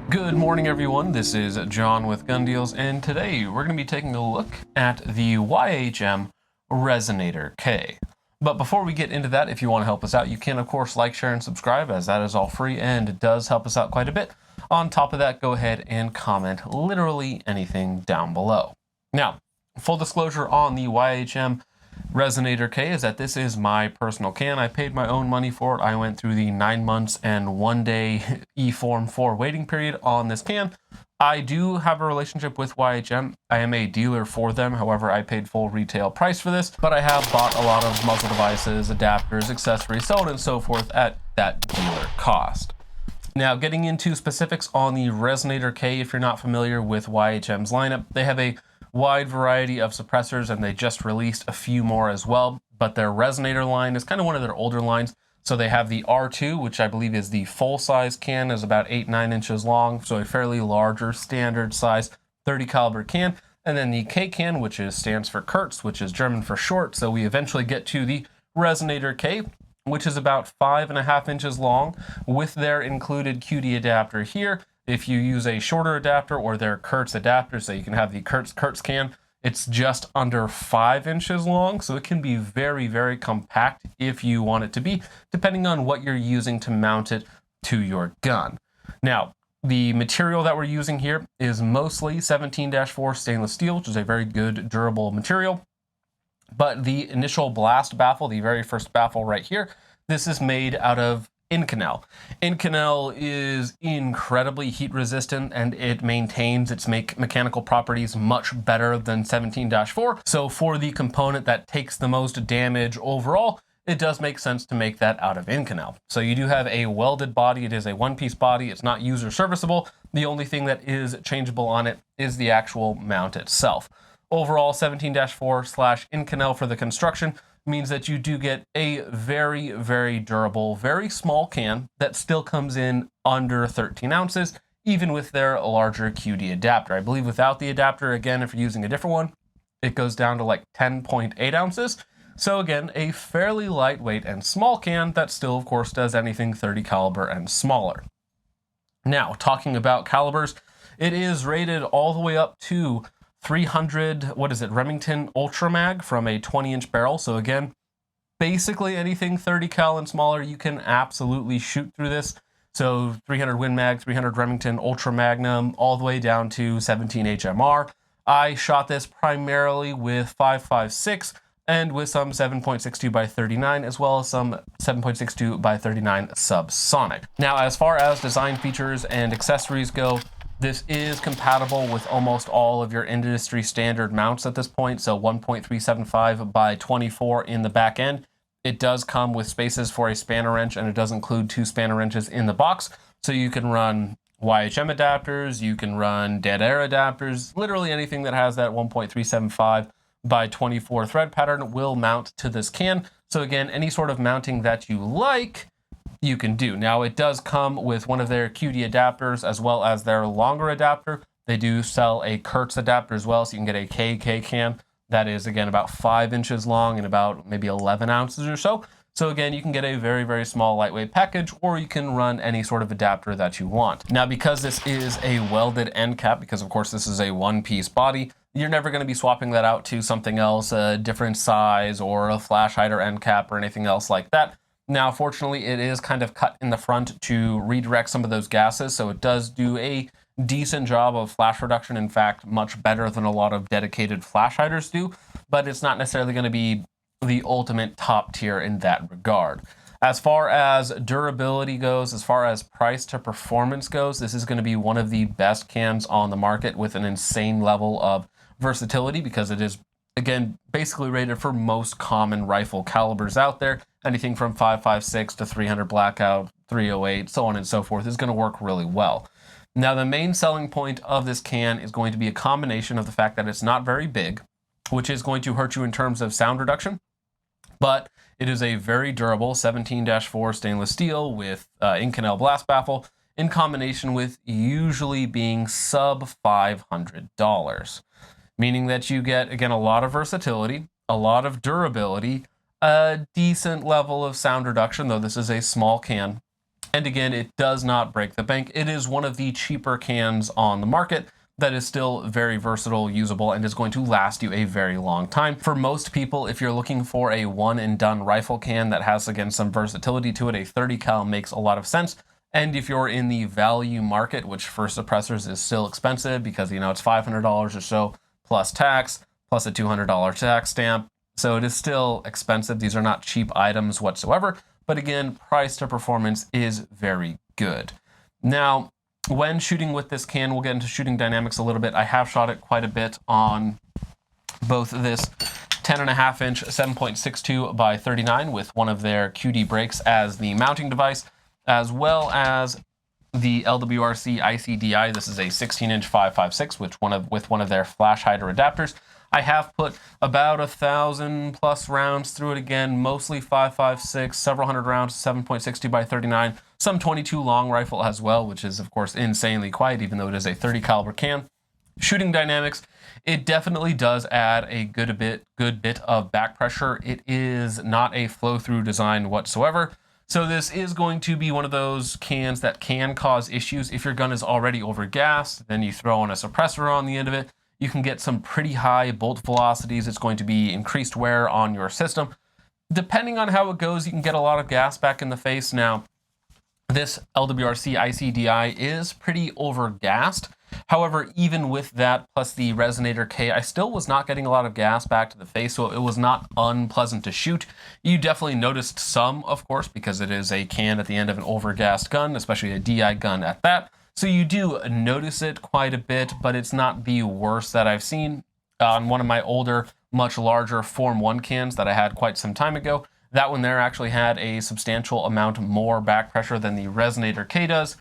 Good morning, everyone. This is John with Gun Deals, and today we're going to be taking a look at the YHM Resonator K. But before we get into that, if you want to help us out, you can, of course, like, share, and subscribe, as that is all free, and it does help us out quite a bit. On top of that, go ahead and comment literally anything down below. Now, full disclosure on the YHM Resonator K is that this is my personal can. I paid my own money for it. I went through the 9 months and 1 day eForm 4 waiting period on this can. I do have a relationship with YHM. I am a dealer for them. However, I paid full retail price for this, but I have bought a lot of muzzle devices, adapters, accessories, so on and so forth at that dealer cost. Now, getting into specifics on the Resonator K, if you're not familiar with YHM's lineup, they have a wide variety of suppressors, and they just released a few more as well. But their Resonator line is kind of one of their older lines. So they have the R2, which I believe is the full-size can, is about 8-9 inches long, so a fairly larger standard size 30 caliber can. And then the K can, which stands for Kurz, which is German for short. So we eventually get to the Resonator K, which is about 5.5 inches long, with their included Q.D adapter here. If you use a shorter adapter or their Kurz adapter, so you can have the Kurz can, it's just under 5 inches long, so it can be very, very compact if you want it to be, depending on what you're using to mount it to your gun. Now, the material that we're using here is mostly 17-4 stainless steel, which is a very good, durable material. But the initial blast baffle, the very first baffle right here, this is made out of Inconel. Inconel is incredibly heat resistant, and it maintains its mechanical properties much better than 17-4. So for the component that takes the most damage overall, it does make sense to make that out of Inconel. So you do have a welded body. It is a one-piece body. It's not user serviceable. The only thing that is changeable on it is the actual mount itself. Overall, 17-4/Inconel for the construction means that you do get a very, very durable, very small can that still comes in under 13 ounces, even with their larger Q.D adapter. I believe without the adapter, again, if you're using a different one, it goes down to like 10.8 ounces. So again, a fairly lightweight and small can that still, of course, does anything 30 caliber and smaller. Now, talking about calibers, it is rated all the way up to 300, Remington Ultra Mag from a 20-inch barrel. So again, basically anything 30 cal and smaller, you can absolutely shoot through this. So 300 Win Mag, 300 Remington Ultra Magnum, all the way down to 17 HMR. I shot this primarily with 5.56 and with some 7.62 by 39, as well as some 7.62 by 39 subsonic. Now, as far as design features and accessories go, this is compatible with almost all of your industry standard mounts at this point, so 1.375 by 24 in the back end. It does come with spaces for a spanner wrench, and it does include 2 spanner wrenches in the box, so you can run YHM adapters, you can run dead air adapters, literally anything that has that 1.375 by 24 thread pattern will mount to this can. So again, any sort of mounting that you like, you can do. Now, it does come with one of their Q.D adapters as well as their longer adapter. They do sell a Kurz adapter as well, so you can get a KK can that is, again, about 5 inches long and about maybe 11 ounces or so. So again, you can get a very, very small lightweight package, or you can run any sort of adapter that you want. Now, because this is a welded end cap, because of course this is a one-piece body, you're never going to be swapping that out to something else, a different size or a flash hider end cap or anything else like that. Now, fortunately, it is kind of cut in the front to redirect some of those gases, so it does do a decent job of flash reduction. In fact, much better than a lot of dedicated flash hiders do, but it's not necessarily going to be the ultimate top tier in that regard. As far as durability goes, as far as price to performance goes, this is going to be one of the best cans on the market with an insane level of versatility, because it is, again, basically rated for most common rifle calibers out there. Anything from 5.56 to 300 blackout, 308, so on and so forth is going to work really well. Now, the main selling point of this can is going to be a combination of the fact that it's not very big, which is going to hurt you in terms of sound reduction, but it is a very durable 17-4 stainless steel with Inconel blast baffle, in combination with usually being sub $500. Meaning that you get, again, a lot of versatility, a lot of durability, a decent level of sound reduction, though this is a small can, And again, it does not break the bank. It is one of the cheaper cans on the market that is still very versatile, usable, and is going to last you a very long time. For most people, if you're looking for a one and done rifle can that has, again, some versatility to it, a 30 cal makes a lot of sense. And if you're in the value market, which for suppressors is still expensive because, you know, it's $500 or so plus tax, plus a $200 tax stamp. So it is still expensive. These are not cheap items whatsoever. But again, price to performance is very good. Now, when shooting with this can, we'll get into shooting dynamics a little bit. I have shot it quite a bit on both this 10.5 inch 7.62 by 39 with one of their Q.D brakes as the mounting device, as well as the LWRC ICDI. This is a 16 inch 5.56 with one of their flash hider adapters. I have put about 1,000 plus rounds through it, again, mostly 5.56, several hundred rounds, 7.62 by 39, some 22 long rifle as well, which is of course insanely quiet, even though it is a 30 caliber can. Shooting dynamics, it definitely does add a good bit of back pressure. It is not a flow-through design whatsoever. So this is going to be one of those cans that can cause issues. If your gun is already overgassed, then you throw on a suppressor on the end of it, you can get some pretty high bolt velocities. It's going to be increased wear on your system. Depending on how it goes, you can get a lot of gas back in the face. Now, this LWRC ICDI is pretty overgassed. However, even with that, plus the Resonator K, I still was not getting a lot of gas back to the face, so it was not unpleasant to shoot. You definitely noticed some, of course, because it is a can at the end of an overgassed gun, especially a DI gun at that. So you do notice it quite a bit, but it's not the worst that I've seen. On one of my older, much larger Form 1 cans that I had quite some time ago, that one there actually had a substantial amount more back pressure than the Resonator K does.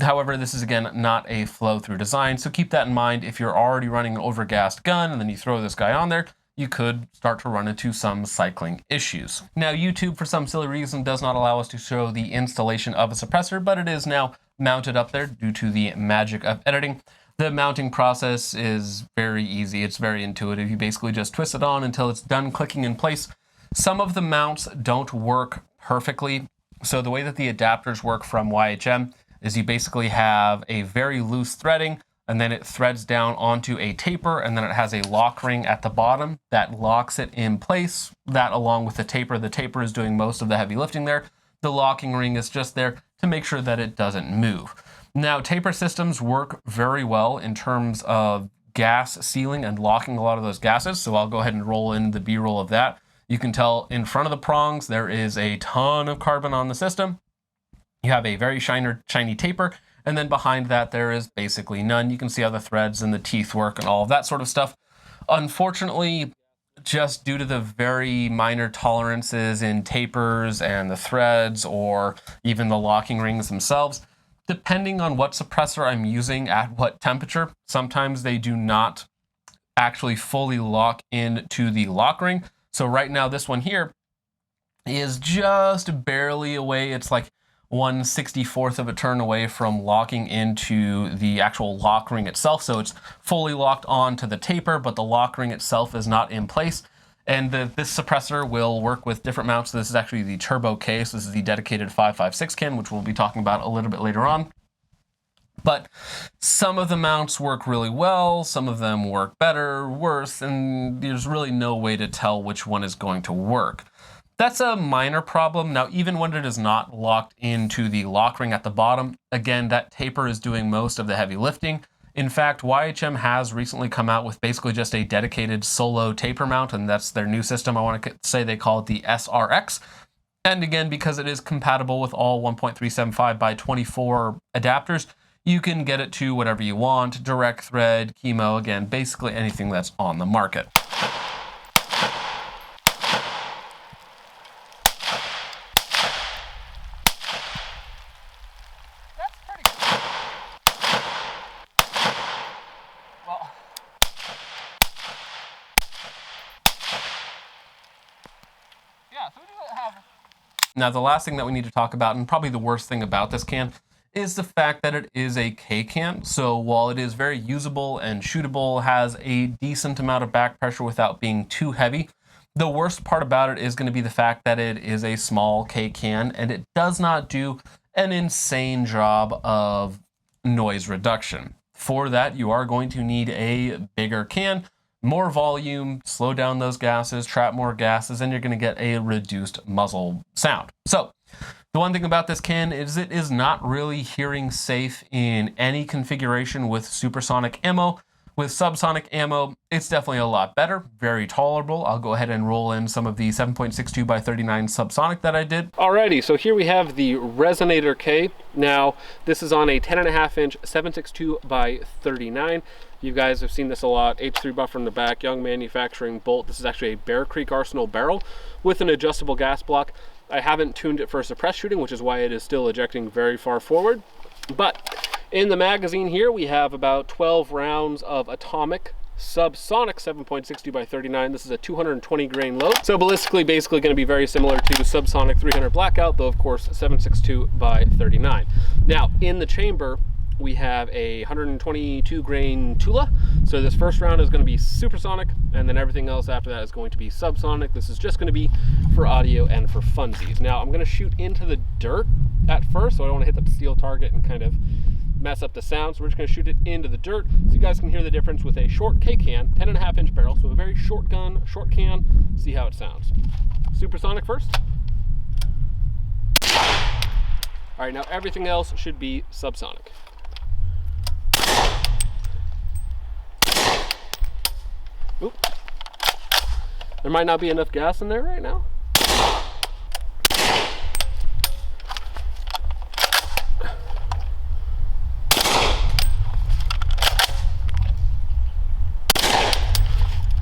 However, this is, again, not a flow-through design, so keep that in mind. If you're already running an overgassed gun and then you throw this guy on there, you could start to run into some cycling issues. Now, YouTube, for some silly reason, does not allow us to show the installation of a suppressor, but it is now mounted up there due to the magic of editing. The mounting process is very easy. It's very intuitive. You basically just twist it on until it's done clicking in place. Some of the mounts don't work perfectly. So the way that the adapters work from YHM is you basically have a very loose threading, and then it threads down onto a taper, and then it has a lock ring at the bottom that locks it in place. That, along with the taper is doing most of the heavy lifting there. The locking ring is just there to make sure that it doesn't move. Now, taper systems work very well in terms of gas sealing and locking a lot of those gases, so I'll go ahead and roll in the B-roll of that. You can tell in front of the prongs there is a ton of carbon on the system. You have a very shiny taper, and then behind that there is basically none. You can see how the threads and the teeth work and all of that sort of stuff. Unfortunately, just due to the very minor tolerances in tapers and the threads, or even the locking rings themselves, depending on what suppressor I'm using at what temperature, sometimes they do not actually fully lock into the lock ring. So right now, this one here is just barely away. It's like 1/64th of a turn away from locking into the actual lock ring itself. So it's fully locked on to the taper, but the lock ring itself is not in place. And this suppressor will work with different mounts. This is actually the Turbo K. So this is the dedicated 5.56 can, which we'll be talking about a little bit later on. But some of the mounts work really well, some of them work better, worse, and there's really no way to tell which one is going to work. That's a minor problem. Now, even when it is not locked into the lock ring at the bottom, again, that taper is doing most of the heavy lifting. In fact, YHM has recently come out with basically just a dedicated solo taper mount, and that's their new system. I want to say they call it the SRX. And again, because it is compatible with all 1.375 by 24 adapters, you can get it to whatever you want, direct thread, chemo, again, basically anything that's on the market. Now, the last thing that we need to talk about, and probably the worst thing about this can, is the fact that it is a K can. So while it is very usable and shootable, has a decent amount of back pressure without being too heavy, the worst part about it is going to be the fact that it is a small K can, and it does not do an insane job of noise reduction. For that, you are going to need a bigger can, more volume, slow down those gases, trap more gases, and you're going to get a reduced muzzle sound. So the one thing about this can is it is not really hearing safe in any configuration with supersonic ammo. With subsonic ammo, it's definitely a lot better, very tolerable. I'll go ahead and roll in some of the 7.62 by 39 subsonic that I did. Alrighty, so here we have the Resonator K. Now, this is on a 10.5 inch 7.62 by 39. You guys have seen this a lot. H3 buffer in the back, Young Manufacturing bolt. This is actually a Bear Creek Arsenal barrel with an adjustable gas block. I haven't tuned it for suppressed shooting, which is why it is still ejecting very far forward. But in the magazine here, we have about 12 rounds of atomic subsonic 7.60 by 39. This is a 220 grain load. So ballistically, basically going to be very similar to subsonic 300 blackout, though of course 7.62 by 39. Now in the chamber, we have a 122 grain Tula. So this first round is going to be supersonic, and then everything else after that is going to be subsonic. This is just going to be for audio and for funsies. Now I'm going to shoot into the dirt at first, so I don't want to hit the steel target and kind of mess up the sound. So we're just going to shoot it into the dirt so you guys can hear the difference with a short K can, 10.5 inch barrel, so a very short gun, short can. See how it sounds. Supersonic first. All right, now everything else should be subsonic. Oop. There might not be enough gas in there right now.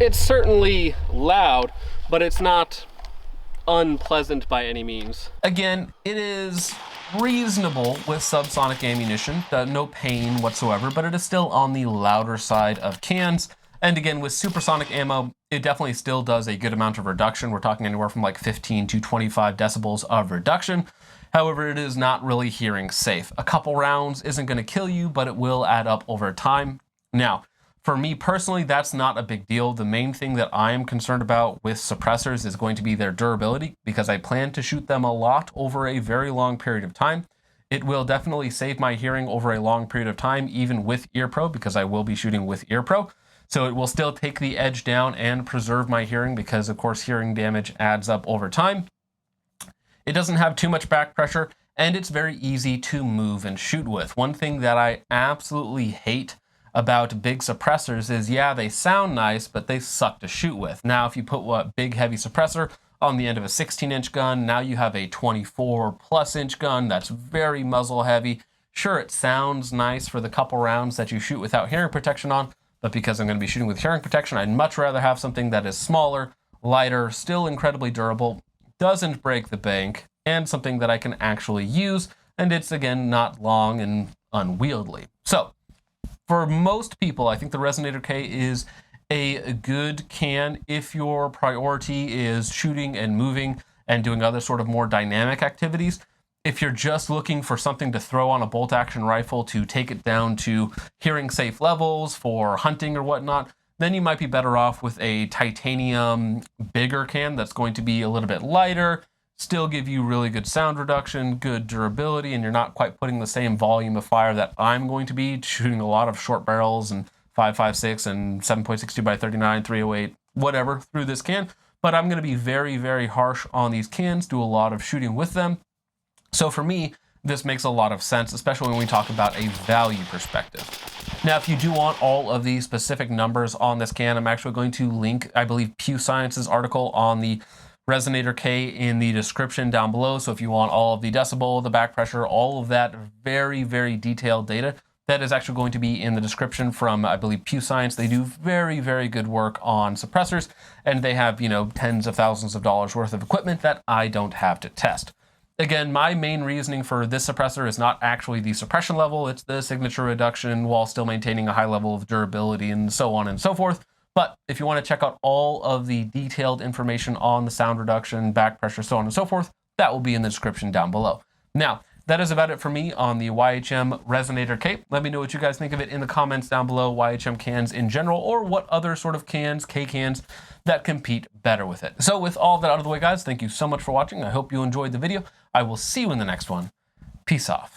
It's certainly loud, but it's not unpleasant by any means. Again, it is reasonable with subsonic ammunition, no pain whatsoever, but it is still on the louder side of cans. And again, with supersonic ammo, it definitely still does a good amount of reduction. We're talking anywhere from like 15 to 25 decibels of reduction. However, it is not really hearing safe. A couple rounds isn't going to kill you, but it will add up over time. Now, for me personally, that's not a big deal. The main thing that I am concerned about with suppressors is going to be their durability, because I plan to shoot them a lot over a very long period of time. It will definitely save my hearing over a long period of time, even with Ear Pro, because I will be shooting with Ear Pro. So it will still take the edge down and preserve my hearing, because of course hearing damage adds up over time. It doesn't have too much back pressure, and it's very easy to move and shoot with. One thing that I absolutely hate about big suppressors is, yeah, they sound nice, but they suck to shoot with. Now, if you put a big heavy suppressor on the end of a 16-inch gun, now you have a 24+ inch gun that's very muzzle heavy. Sure, it sounds nice for the couple rounds that you shoot without hearing protection on, but because I'm going to be shooting with hearing protection, I'd much rather have something that is smaller, lighter, still incredibly durable, doesn't break the bank, and something that I can actually use, and it's, again, not long and unwieldy. So, for most people, I think the Resonator K is a good can if your priority is shooting and moving and doing other sort of more dynamic activities. If you're just looking for something to throw on a bolt-action rifle to take it down to hearing safe levels for hunting or whatnot, then you might be better off with a titanium bigger can that's going to be a little bit lighter, still give you really good sound reduction, good durability, and you're not quite putting the same volume of fire that I'm going to be, shooting a lot of short barrels and 5.56 and 7.62 by 39, 308, whatever, through this can. But I'm going to be very, very harsh on these cans, do a lot of shooting with them. So for me, this makes a lot of sense, especially when we talk about a value perspective. Now, if you do want all of the specific numbers on this can, I'm actually going to link, I believe, Pew Science's article on the Resonator K in the description down below. So if you want all of the decibel, the back pressure, all of that very, very detailed data, that is actually going to be in the description from, I believe, Pew Science. They do very, very good work on suppressors, and they have, tens of thousands of dollars worth of equipment that I don't have to test. Again, my main reasoning for this suppressor is not actually the suppression level, it's the signature reduction while still maintaining a high level of durability and so on and so forth. But if you want to check out all of the detailed information on the sound reduction, back pressure, so on and so forth, that will be in the description down below. Now, that is about it for me on the YHM Resonator K. Let me know what you guys think of it in the comments down below, YHM cans in general, or what other sort of cans, K cans, that compete better with it. So with all that out of the way, guys, thank you so much for watching. I hope you enjoyed the video. I will see you in the next one. Peace off.